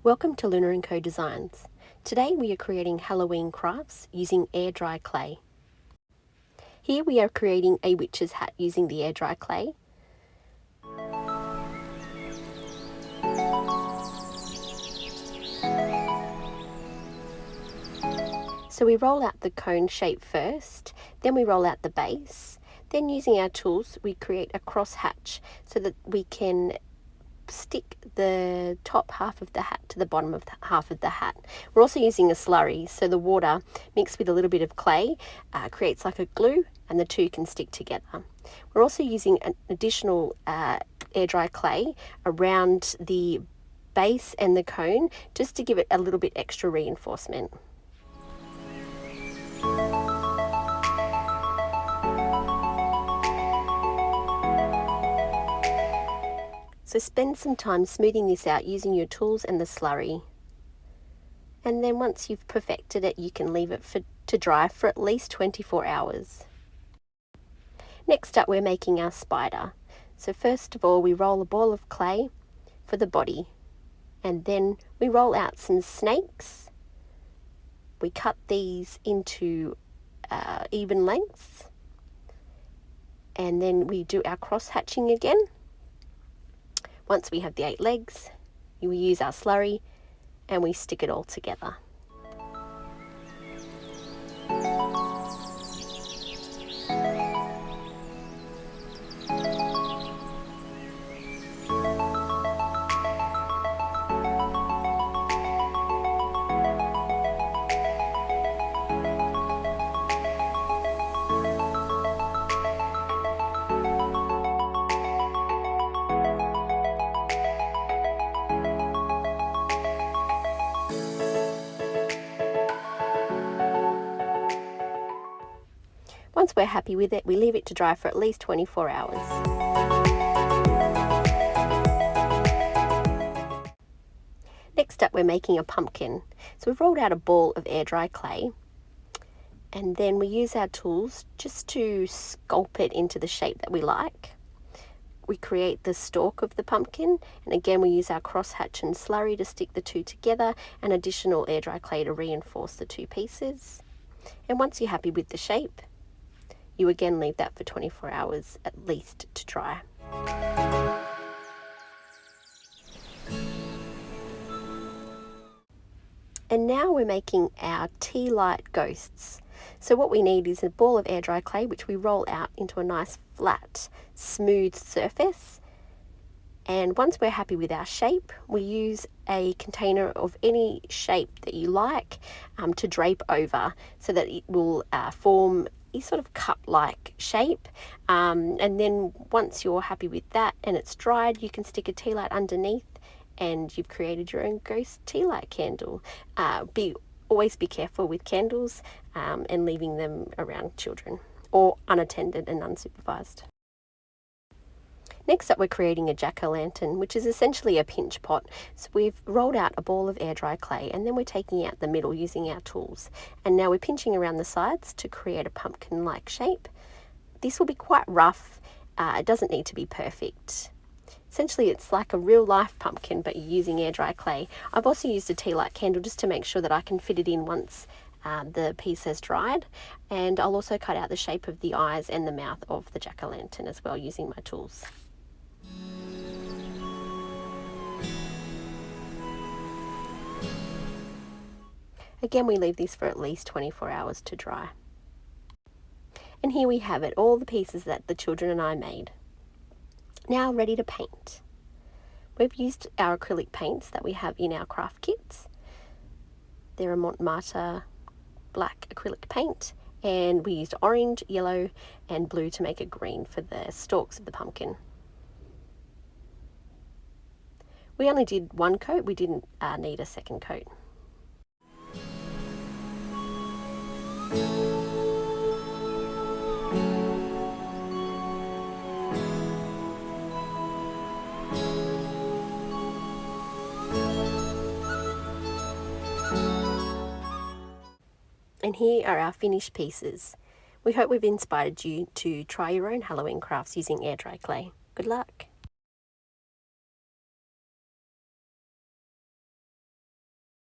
Welcome to Luna & Co Designs. Today we are creating Halloween crafts using air dry clay. Here we are creating a witch's hat using the air dry clay. So we roll out the cone shape first, then we roll out the base. Then using our tools we create a cross hatch so that we can stick the top half of the hat to the bottom of the half of the hat. We're also using a slurry, so the water mixed with a little bit of clay creates like a glue and the two can stick together. We're also using an additional air dry clay around the base and the cone just to give it a little bit extra reinforcement. So spend some time smoothing this out using your tools and the slurry. And then once you've perfected it, you can leave it to dry for at least 24 hours. Next up, we're making our spider. So first of all, we roll a ball of clay for the body. And then we roll out some snakes. We cut these into even lengths. And then we do our cross hatching again. Once we have the 8 legs, we use our slurry and we stick it all together. Once we're happy with it, we leave it to dry for at least 24 hours. Next up, we're making a pumpkin. So we've rolled out a ball of air dry clay and then we use our tools just to sculpt it into the shape that we like. We create the stalk of the pumpkin, and again we use our crosshatch and slurry to stick the two together and additional air dry clay to reinforce the two pieces. And once you're happy with the shape, you again leave that for 24 hours at least to dry. And now we're making our tea light ghosts. So what we need is a ball of air dry clay which we roll out into a nice flat, smooth surface. And once we're happy with our shape, we use a container of any shape that you like to drape over so that it will form a sort of cup-like shape. And then once you're happy with that and it's dried, you can stick a tea light underneath and you've created your own ghost tea light candle. Always be careful with candles and leaving them around children or unattended and unsupervised. Next up, we're creating a jack-o'-lantern, which is essentially a pinch pot. So we've rolled out a ball of air dry clay and then we're taking out the middle using our tools. And now we're pinching around the sides to create a pumpkin-like shape. This will be quite rough. It doesn't need to be perfect. Essentially, it's like a real-life pumpkin, but you're using air dry clay. I've also used a tea light candle just to make sure that I can fit it in once the piece has dried. And I'll also cut out the shape of the eyes and the mouth of the jack-o'-lantern as well using my tools. Again, we leave this for at least 24 hours to dry. And here we have it, all the pieces that the children and I made. Now ready to paint. We've used our acrylic paints that we have in our craft kits. They're a Montmartre black acrylic paint, and we used orange, yellow and blue to make it green for the stalks of the pumpkin. We only did one coat, we didn't need a second coat. And here are our finished pieces. We hope we've inspired you to try your own Halloween crafts using air dry clay. Good luck!